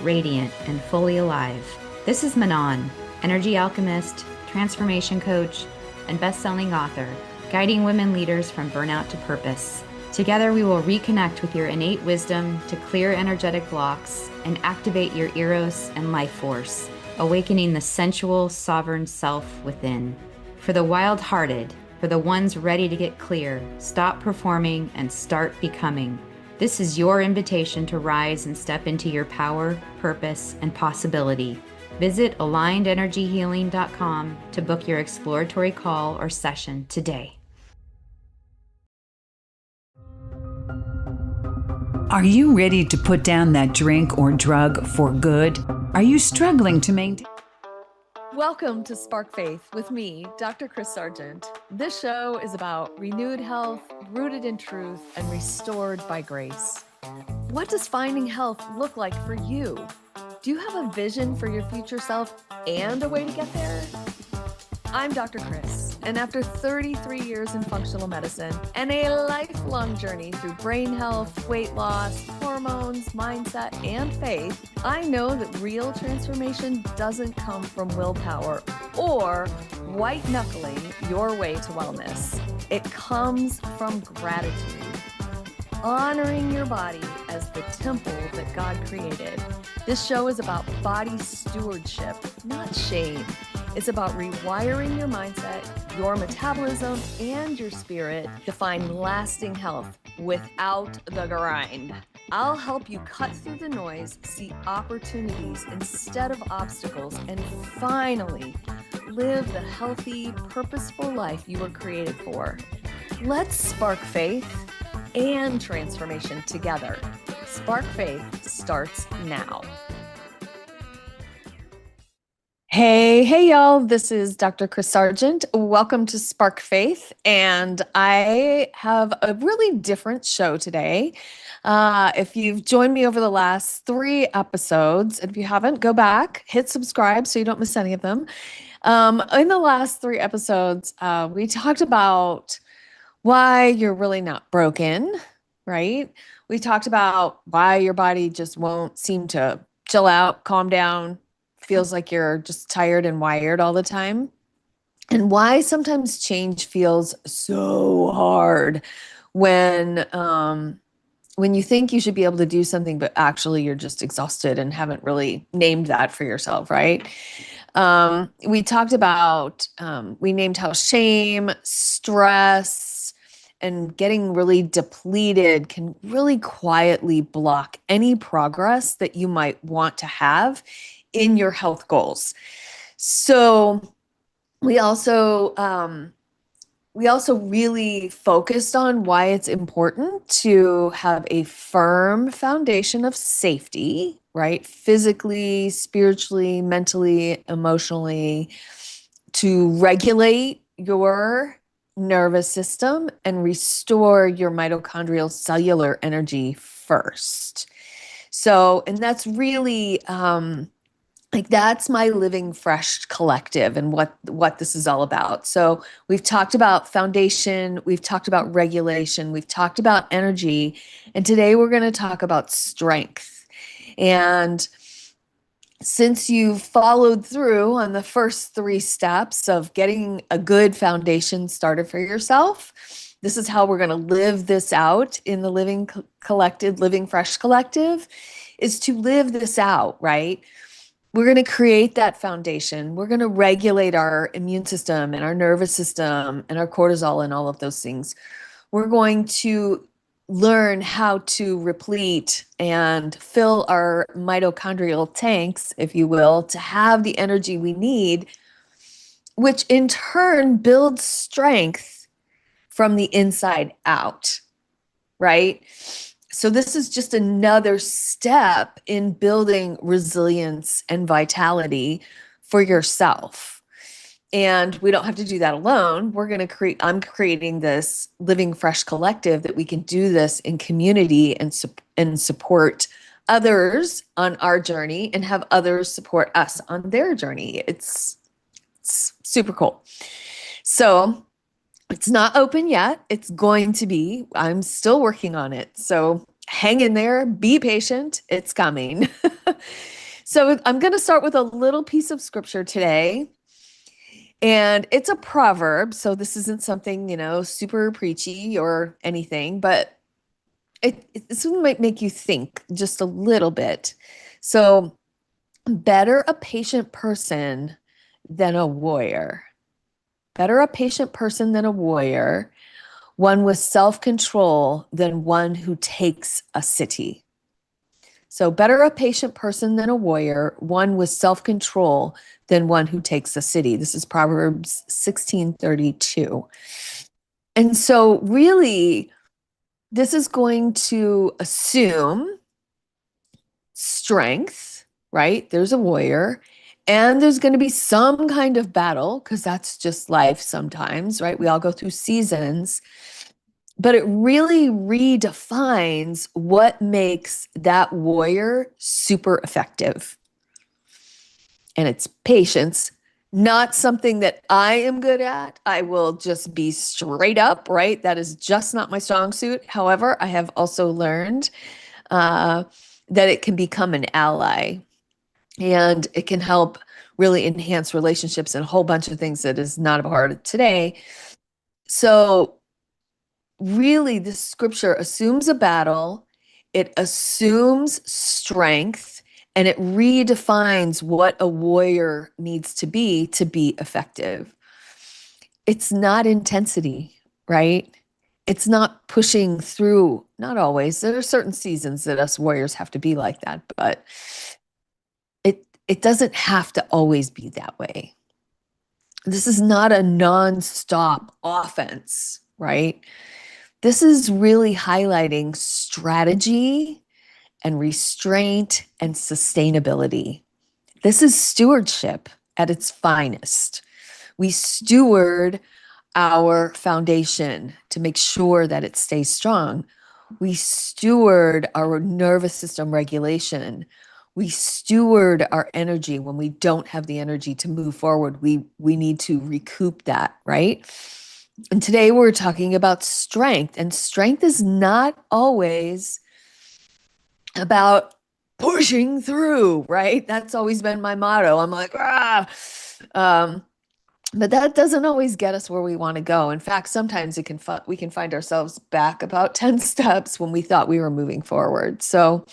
radiant, and fully alive. This is Manon, energy alchemist, transformation coach, and best-selling author, guiding women leaders from burnout to purpose. Together, we will reconnect with your innate wisdom to clear energetic blocks and activate your eros and life force, awakening the sensual, sovereign self within. For the wild-hearted, for the ones ready to get clear, stop performing, and start becoming. This is your invitation to rise and step into your power, purpose, and possibility. Visit alignedenergyhealing.com to book your exploratory call or session today. Are you ready to put down that drink or drug for good? Are you struggling to maintain? Welcome to Spark Faith with me, Dr. Chris Sargent. This show is about renewed health, rooted in truth, and restored by grace. What does finding health look like for you? Do you have a vision for your future self and a way to get there? I'm Dr. Chris, and after 33 years in functional medicine and a lifelong journey through brain health, weight loss, hormones, mindset, and faith, I know that real transformation doesn't come from willpower or white-knuckling your way to wellness. It comes from gratitude, honoring your body as the temple that God created. This show is about body stewardship, not shame. It's about rewiring your mindset, your metabolism, and your spirit to find lasting health without the grind. I'll help you cut through the noise, see opportunities instead of obstacles, and finally live the healthy, purposeful life you were created for. Let's spark faith and transformation together. Spark Faith starts now. Hey, y'all. This is Dr. Chris Sargent. Welcome to Spark Faith. And I have a really different show today. If you've joined me over the last 3 episodes, and if you haven't, go back, hit subscribe so you don't miss any of them. In the last 3 episodes, we talked about why you're really not broken, right? We talked about why your body just won't seem to chill out, calm down, feels like you're just tired and wired all the time, and why sometimes change feels so hard when you think you should be able to do something, but actually you're just exhausted and haven't really named that for yourself, right? We talked about, we named how shame, stress, and getting really depleted can really quietly block any progress that you might want to have in your health goals. So we also really focused on why it's important to have a firm foundation of safety, right? Physically, spiritually, mentally, emotionally, to regulate your nervous system and restore your mitochondrial cellular energy first. So, and that's really, that's my Living Fresh collective and what this is all about. So we've talked about foundation, we've talked about regulation, we've talked about energy, and today we're going to talk about strength. And since you've followed through on the first 3 steps of getting a good foundation started for yourself, this is how we're going to live this out in the Living Fresh collective, is to live this out, right? We're going to create that foundation. We're going to regulate our immune system and our nervous system and our cortisol and all of those things. We're going to learn how to replete and fill our mitochondrial tanks, if you will, to have the energy we need, which in turn builds strength from the inside out, right? So this is just another step in building resilience and vitality for yourself. And we don't have to do that alone. I'm creating this Living Fresh collective that we can do this in community and support others on our journey and have others support us on their journey. It's super cool. So it's not open yet. It's going to be. I'm still working on it. So hang in there, be patient, it's coming. So I'm going to start with a little piece of scripture today. And it's a proverb, so this isn't something, super preachy or anything, but it might make you think just a little bit. So, better a patient person than a warrior. Better a patient person than a warrior, one with self-control than one who takes a city. So better a patient person than a warrior, one with self-control than one who takes a city. This is Proverbs 16:32. And so really, this is going to assume strength, right? There's a warrior, and there's going to be some kind of battle, because that's just life sometimes, right? We all go through seasons. But it really redefines what makes that warrior super effective. And it's patience, not something that I am good at. I will just be straight up, right? That is just not my strong suit. However, I have also learned that it can become an ally, and it can help really enhance relationships and a whole bunch of things that is not a part of today. So really, this scripture assumes a battle, it assumes strength, and it redefines what a warrior needs to be effective. It's not intensity, right? It's not pushing through, not always. There are certain seasons that us warriors have to be like that, but it doesn't have to always be that way. This is not a non-stop offense, right? This is really highlighting strategy and restraint and sustainability. This is stewardship at its finest. We steward our foundation to make sure that it stays strong. We steward our nervous system regulation. We steward our energy when we don't have the energy to move forward. We need to recoup that, right? And today we're talking about strength, and strength is not always about pushing through, right? That's always been my motto. I'm like, but that doesn't always get us where we want to go. In fact, sometimes we can find ourselves back about 10 steps when we thought we were moving forward. So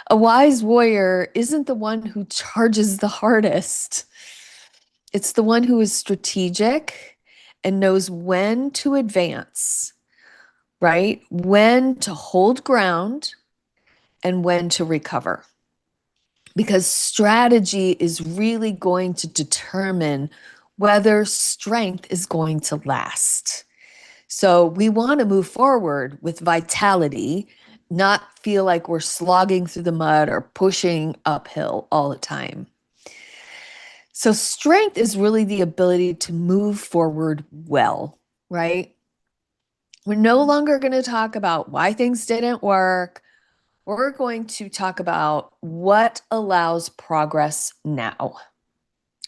a wise warrior isn't the one who charges the hardest. It's the one who is strategic and knows when to advance, right? When to hold ground and when to recover. Because strategy is really going to determine whether strength is going to last. So we want to move forward with vitality, not feel like we're slogging through the mud or pushing uphill all the time. So strength is really the ability to move forward well, right? We're no longer going to talk about why things didn't work. We're going to talk about what allows progress now,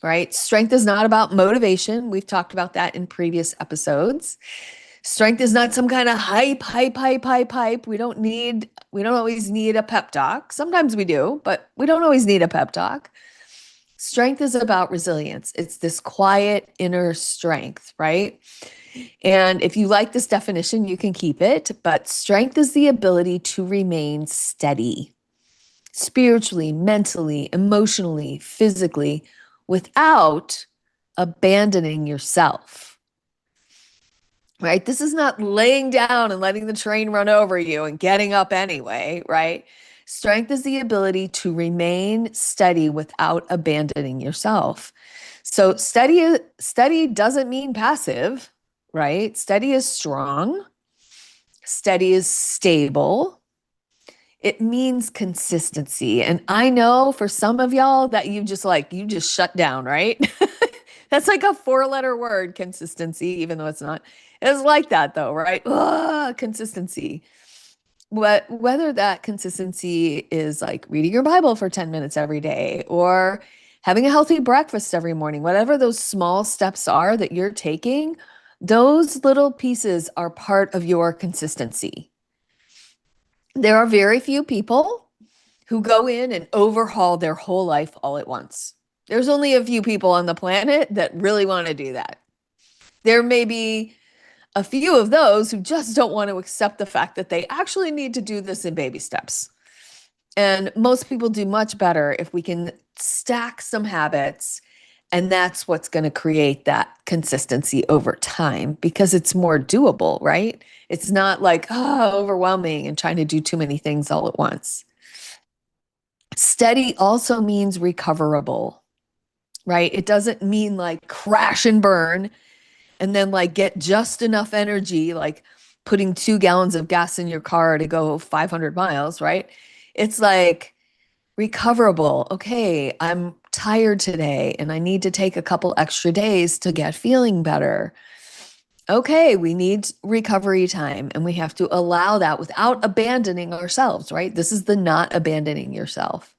right? Strength is not about motivation. We've talked about that in previous episodes. Strength is not some kind of hype. We don't always need a pep talk. Sometimes we do, but we don't always need a pep talk. Strength is about resilience. It's this quiet inner strength, right? And if you like this definition, you can keep it. But strength is the ability to remain steady, spiritually, mentally, emotionally, physically, without abandoning yourself, right? This is not laying down and letting the train run over you and getting up anyway, right? Strength is the ability to remain steady without abandoning yourself. So steady doesn't mean passive, right? Steady is strong. Steady is stable. It means consistency. And I know for some of y'all that you just shut down, right? That's like a 4-letter word, consistency, even though it's not. It's like that though, right? Consistency. Whether that consistency is like reading your Bible for 10 minutes every day or having a healthy breakfast every morning, whatever those small steps are that you're taking, those little pieces are part of your consistency. There are very few people who go in and overhaul their whole life all at once. There's only a few people on the planet that really want to do that. There may be a few of those who just don't want to accept the fact that they actually need to do this in baby steps. And most people do much better if we can stack some habits, and that's what's going to create that consistency over time because it's more doable, right? It's not like, overwhelming and trying to do too many things all at once. Steady also means recoverable, right? It doesn't mean like crash and burn and then like get just enough energy, like putting 2 gallons of gas in your car to go 500 miles, right? It's like recoverable. Okay, I'm tired today and I need to take a couple extra days to get feeling better. Okay, we need recovery time and we have to allow that without abandoning ourselves, right? This is the not abandoning yourself.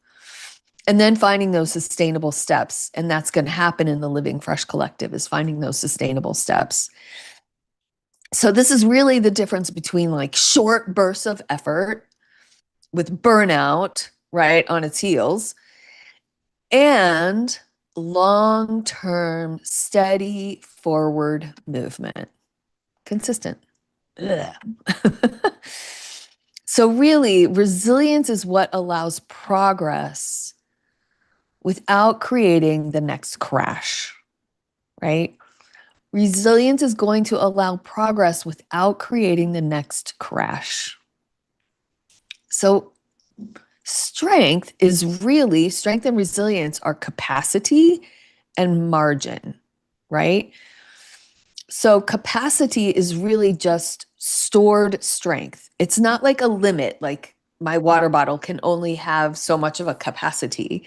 And then finding those sustainable steps. And that's going to happen in the Living Fresh Collective, is finding those sustainable steps. So this is really the difference between like short bursts of effort with burnout, right, on its heels, and long-term, steady forward movement. Consistent. So really, resilience is what allows progress without creating the next crash, right? Resilience is going to allow progress without creating the next crash. So strength and resilience are capacity and margin, right? So capacity is really just stored strength. It's not like a limit, like my water bottle can only have so much of a capacity.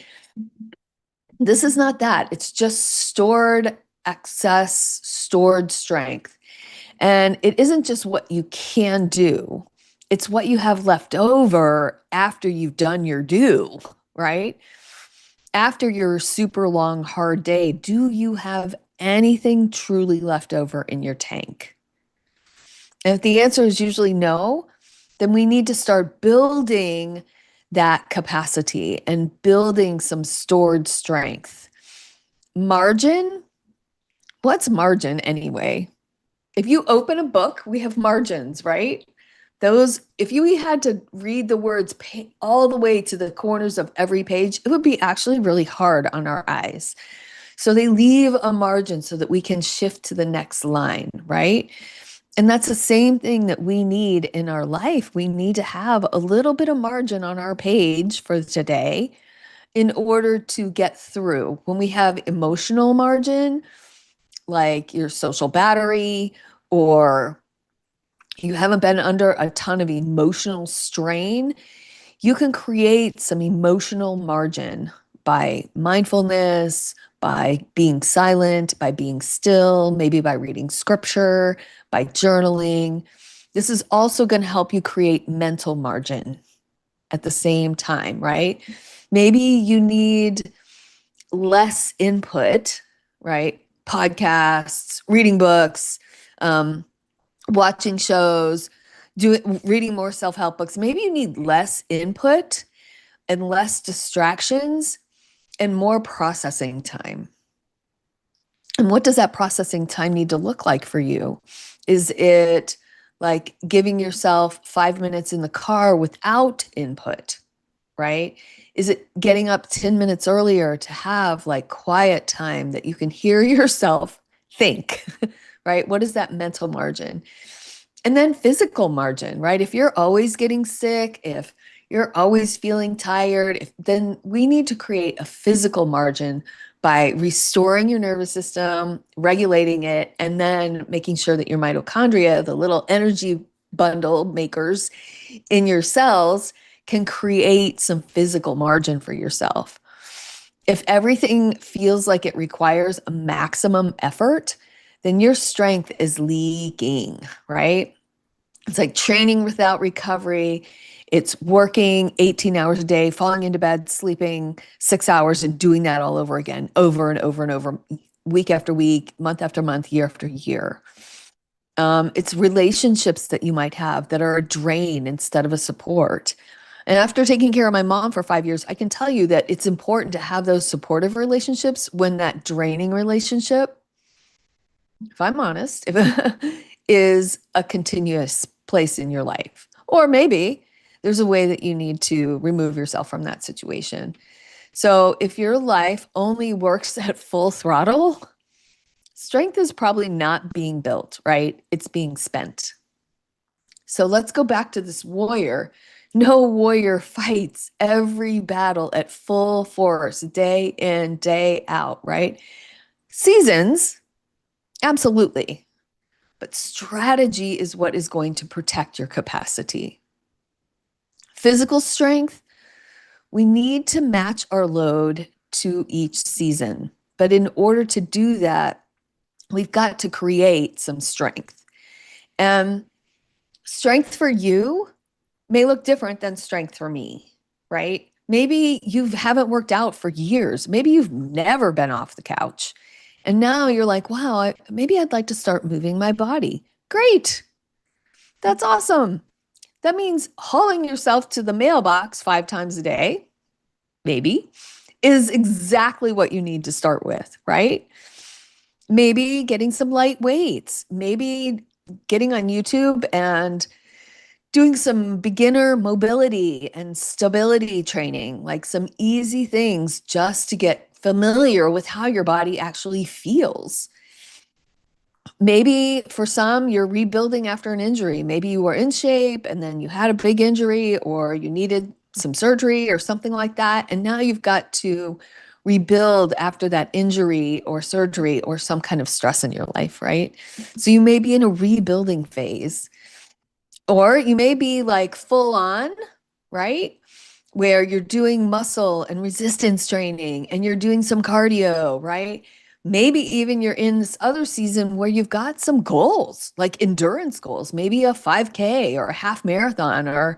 This is not that. It's just stored excess, stored strength. And it isn't just what you can do, it's what you have left over after you've done your do, right? After your super long, hard day, do you have anything truly left over in your tank? And if the answer is usually no, then we need to start building that capacity and building some stored strength. Margin? What's margin anyway? If you open a book, we have margins, right? Those, if you had to read the words all the way to the corners of every page, it would be actually really hard on our eyes. So they leave a margin so that we can shift to the next line, right? And that's the same thing that we need in our life. We need to have a little bit of margin on our page for today in order to get through. When we have emotional margin, like your social battery, or you haven't been under a ton of emotional strain, you can create some emotional margin by mindfulness, by being silent, by being still, maybe by reading scripture, by journaling. This is also going to help you create mental margin at the same time, right? Maybe you need less input, right? Podcasts, reading books, watching shows, reading more self-help books. Maybe you need less input and less distractions and more processing time. And what does that processing time need to look like for you? Is it like giving yourself 5 minutes in the car without input, right? Is it getting up 10 minutes earlier to have like quiet time that you can hear yourself think, right? What is that mental margin? And then physical margin, right? If you're always getting sick, if you're always feeling tired, then we need to create a physical margin by restoring your nervous system, regulating it, and then making sure that your mitochondria, the little energy bundle makers in your cells, can create some physical margin for yourself. If everything feels like it requires a maximum effort, then your strength is leaking, right? It's like training without recovery. It's working 18 hours a day, falling into bed, sleeping 6 hours, and doing that all over again, over and over and over, week after week, month after month, year after year. It's relationships that you might have that are a drain instead of a support. And after taking care of my mom for 5 years, I can tell you that it's important to have those supportive relationships when that draining relationship, if I'm honest, is a continuous place in your life. Or maybe there's a way that you need to remove yourself from that situation. So if your life only works at full throttle, strength is probably not being built, right? It's being spent. So let's go back to this warrior. No warrior fights every battle at full force, day in, day out, right? Seasons, absolutely. But strategy is what is going to protect your capacity. Physical strength, we need to match our load to each season. But in order to do that, we've got to create some strength. And strength for you may look different than strength for me, right? Maybe you haven't worked out for years. Maybe you've never been off the couch. And now you're like, wow, maybe I'd like to start moving my body. Great. That's awesome. That means hauling yourself to the mailbox 5 times a day, maybe, is exactly what you need to start with, right? Maybe getting some light weights, maybe getting on YouTube and doing some beginner mobility and stability training, like some easy things just to get familiar with how your body actually feels. Maybe for some, you're rebuilding after an injury. Maybe you were in shape and then you had a big injury or you needed some surgery or something like that. And now you've got to rebuild after that injury or surgery or some kind of stress in your life, right? So you may be in a rebuilding phase. Or you may be like full on, right? Where you're doing muscle and resistance training and you're doing some cardio, right? Maybe even you're in this other season where you've got some goals, like endurance goals, maybe a 5K or a half marathon, or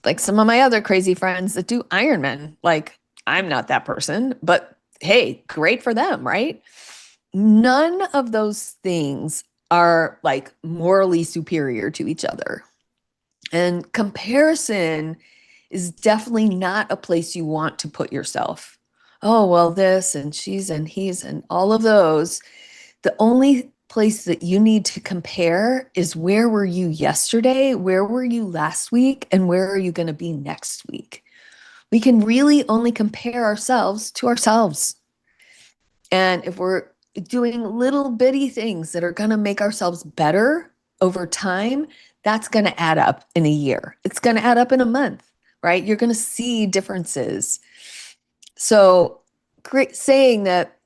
like some of my other crazy friends that do Ironman. Like, I'm not that person, but hey, great for them, right? None of those things are like morally superior to each other. And comparison is definitely not a place you want to put yourself. Oh, well, this and she's and he's and all of those. The only place that you need to compare is where were you yesterday? Where were you last week? And where are you going to be next week? We can really only compare ourselves to ourselves. And if we're doing little bitty things that are going to make ourselves better over time, that's going to add up in a year. It's going to add up in a month, right? You're going to see differences. So great saying that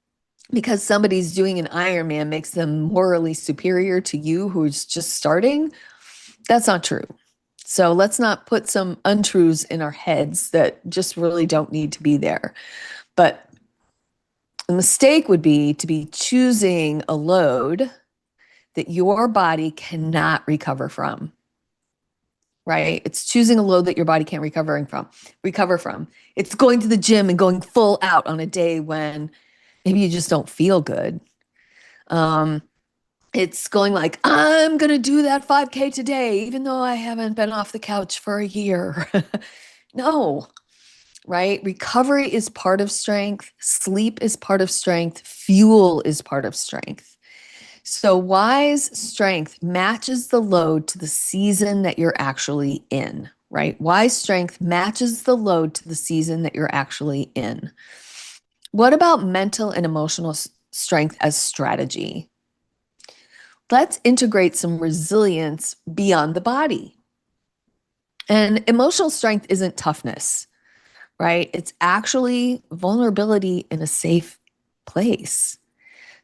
because somebody's doing an Ironman makes them morally superior to you who's just starting, that's not true. So let's not put some untruths in our heads that just really don't need to be there. But the mistake would be to be choosing a load that your body cannot recover from, right? It's choosing a load that your body can't recover from. It's going to the gym and going full out on a day when maybe you just don't feel good. It's going like, I'm going to do that 5K today, even though I haven't been off the couch for a year. No, right? Recovery is part of strength. Sleep is part of strength. Fuel is part of strength. So wise strength matches the load to the season that you're actually in, right? Wise strength matches the load to the season that you're actually in. What about mental and emotional strength as strategy? Let's integrate some resilience beyond the body. And emotional strength isn't toughness, right? It's actually vulnerability in a safe place.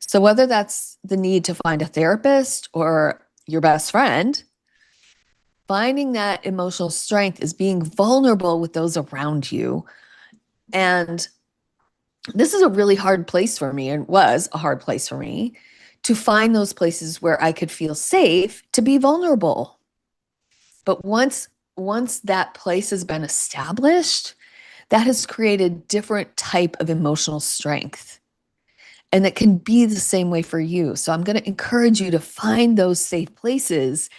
So whether that's the need to find a therapist or your best friend, finding that emotional strength is being vulnerable with those around you. And this is a really hard place for me, and was a hard place for me, to find those places where I could feel safe to be vulnerable. But once that place has been established, that has created different type of emotional strength. And it can be the same way for you. So I'm going to encourage you to find those safe places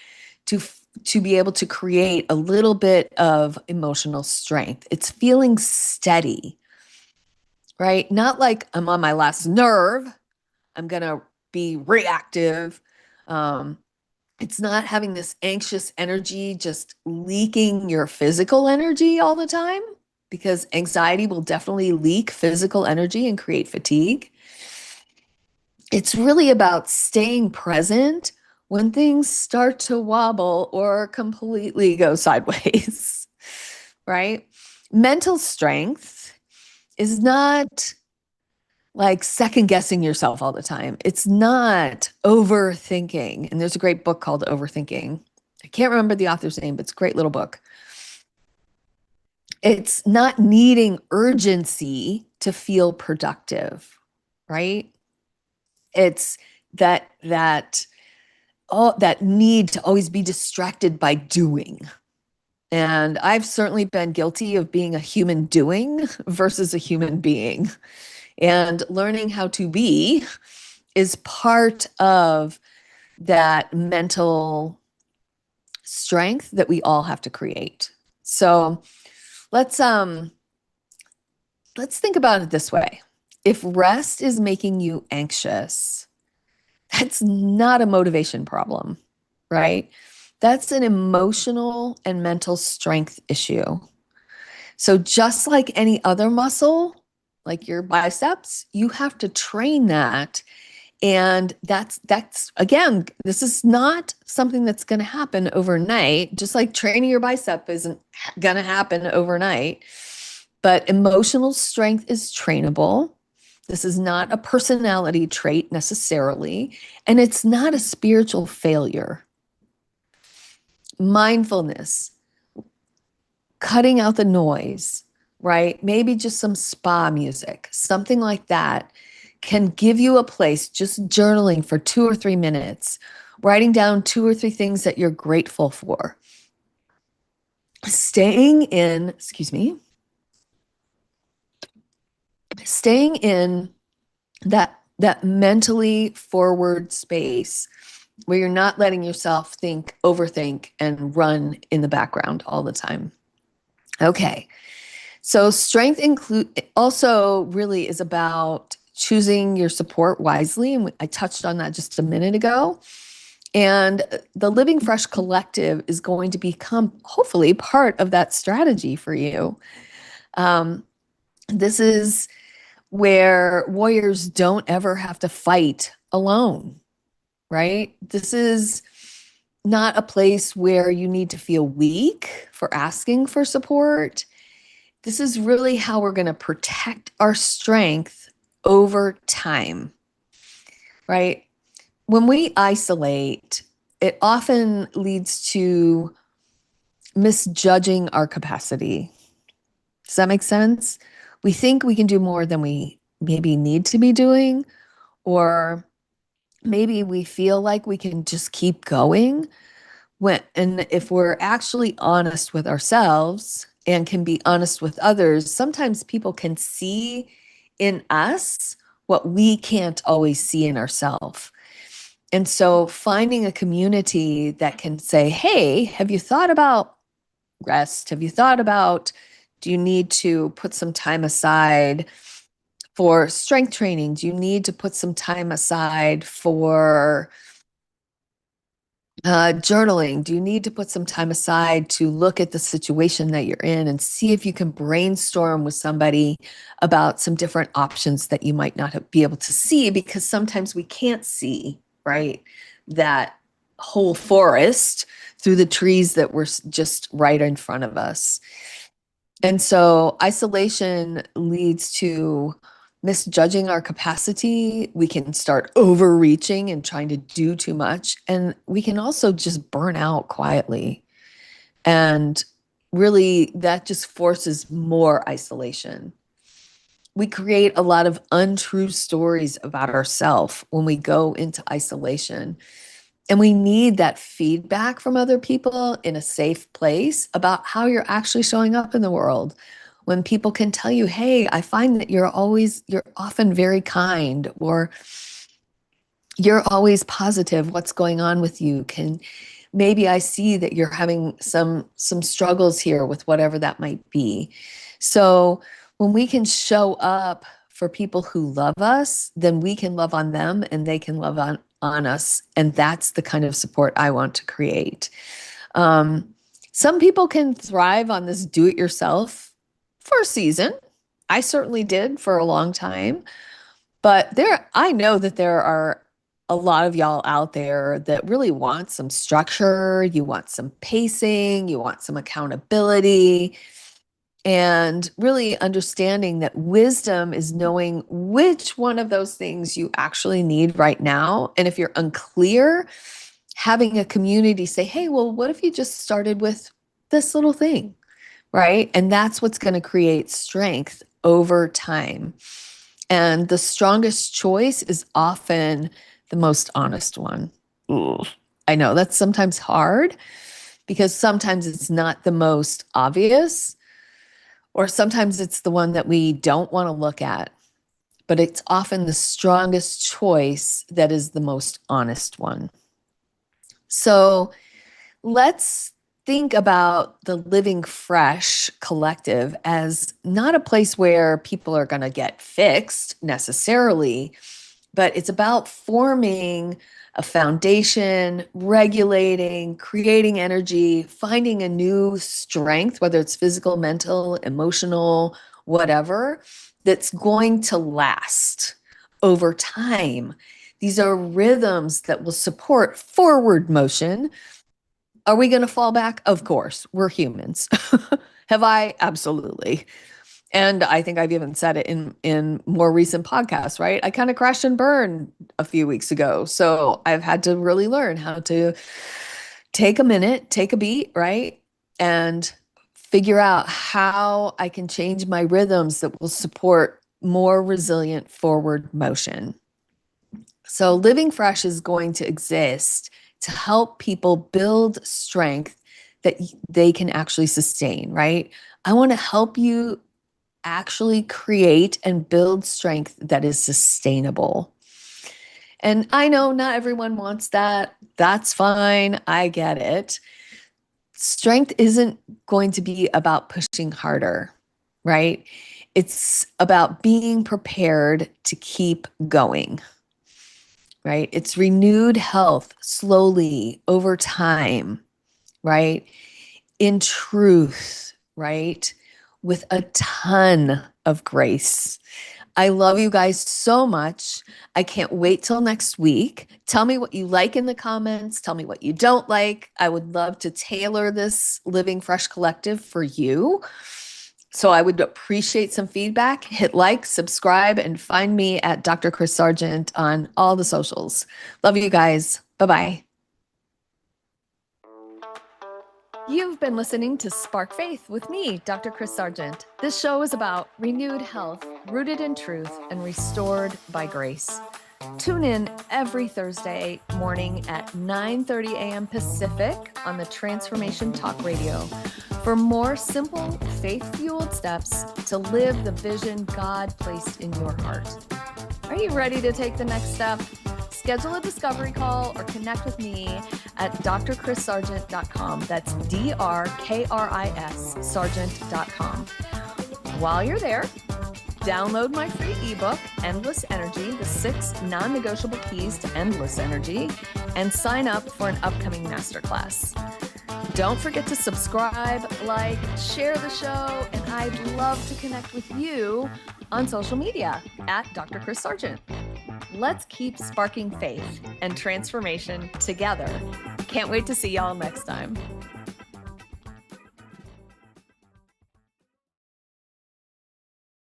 to be able to create a little bit of emotional strength. It's feeling steady, right? Not like I'm on my last nerve. I'm going to be reactive. It's not having this anxious energy just leaking your physical energy all the time, because anxiety will definitely leak physical energy and create fatigue. It's really about staying present when things start to wobble or completely go sideways, right? Mental strength is not like second guessing yourself all the time. It's not overthinking. And there's a great book called Overthinking. I can't remember the author's name, but it's a great little book. It's not needing urgency to feel productive, right? It's that need to always be distracted by doing. And I've certainly been guilty of being a human doing versus a human being. And learning how to be is part of that mental strength that we all have to create. So let's think about it this way. If rest is making you anxious, that's not a motivation problem, right? That's an emotional and mental strength issue. So just like any other muscle, like your biceps, you have to train that. And that's again, this is not something that's going to happen overnight, just like training your bicep isn't going to happen overnight. But emotional strength is trainable. This is not a personality trait necessarily, and it's not a spiritual failure. Mindfulness, cutting out the noise, right? Maybe just some spa music, something like that can give you a place, just journaling for 2 or 3 minutes, writing down 2 or 3 things that you're grateful for. Staying in that mentally forward space where you're not letting yourself overthink, and run in the background all the time. Okay. So strength also really is about choosing your support wisely. And I touched on that just a minute ago. And the Living Fresh Collective is going to become, hopefully, part of that strategy for you. This is where warriors don't ever have to fight alone, right? This is not a place where you need to feel weak for asking for support. This is really how we're going to protect our strength over time, right? When we isolate, it often leads to misjudging our capacity. Does that make sense? We think we can do more than we maybe need to be doing, or maybe we feel like we can just keep going. And if we're actually honest with ourselves and can be honest with others, sometimes people can see in us what we can't always see in ourselves. And so finding a community that can say, hey, have you thought about rest? Have you thought about, do you need to put some time aside for strength training? Do you need to put some time aside for journaling? Do you need to put some time aside to look at the situation that you're in and see if you can brainstorm with somebody about some different options that you might not be able to see, because sometimes we can't see, right, that whole forest through the trees that were just right in front of us. And so isolation leads to misjudging our capacity. We can start overreaching and trying to do too much. And we can also just burn out quietly. And really, that just forces more isolation. We create a lot of untrue stories about ourselves when we go into isolation. And we need that feedback from other people in a safe place about how you're actually showing up in the world. when people can tell you, hey, I find that you're often very kind, or you're always positive. What's going on with you? Maybe I see that you're having some struggles here with whatever that might be. So when we can show up for people who love us, then we can love on them and they can love on us. And that's the kind of support I want to create. Some people can thrive on this do-it-yourself for a season. I certainly did for a long time. But I know that there are a lot of y'all out there that really want some structure, you want some pacing, you want some accountability, and really understanding that wisdom is knowing which one of those things you actually need right now. And if you're unclear, having a community say, hey, well, what if you just started with this little thing, right? And that's what's going to create strength over time. And the strongest choice is often the most honest one. Ooh, I know that's sometimes hard because sometimes it's not the most obvious, or sometimes it's the one that we don't want to look at, but it's often the strongest choice that is the most honest one. So let's think about the Living Fresh Collective as not a place where people are going to get fixed necessarily, but it's about forming a foundation, regulating, creating energy, finding a new strength, whether it's physical, mental, emotional, whatever, that's going to last over time. These are rhythms that will support forward motion. Are we going to fall back? Of course, we're humans. Have I? Absolutely. And I think I've even said it in more recent podcasts, right? I kind of crashed and burned a few weeks ago. So I've had to really learn how to take a minute, take a beat, right? And figure out how I can change my rhythms that will support more resilient forward motion. So Living Fresh is going to exist to help people build strength that they can actually sustain, right? I want to help you actually create and build strength that is sustainable. And I know not everyone wants that. That's fine. I get it. Strength isn't going to be about pushing harder, right? It's about being prepared to keep going. Right? It's renewed health slowly over time, right? In truth, right? With a ton of grace. I love you guys so much. I can't wait till next week. Tell me what you like in the comments. Tell me what you don't like. I would love to tailor this Living Fresh Collective for you. So I would appreciate some feedback. Hit like, subscribe, and find me at Dr. Chris Sargent on all the socials. Love you guys. Bye-bye. You've been listening to Spark Faith with me, Dr. Chris Sargent. This show is about renewed health, rooted in truth, and restored by grace. Tune in every Thursday morning at 9:30 a.m. Pacific on the Transformation Talk Radio for more simple, faith-fueled steps to live the vision God placed in your heart. Are you ready to take the next step? Schedule a discovery call or connect with me at drchrissargent.com. That's DRKRIS Sargent.com. While you're there, download my free ebook, Endless Energy, the 6 non-negotiable keys to endless energy, and sign up for an upcoming masterclass. Don't forget to subscribe, like, share the show, and I'd love to connect with you on social media at Dr. Chris Sargent. Let's keep sparking faith and transformation together. Can't wait to see y'all next time.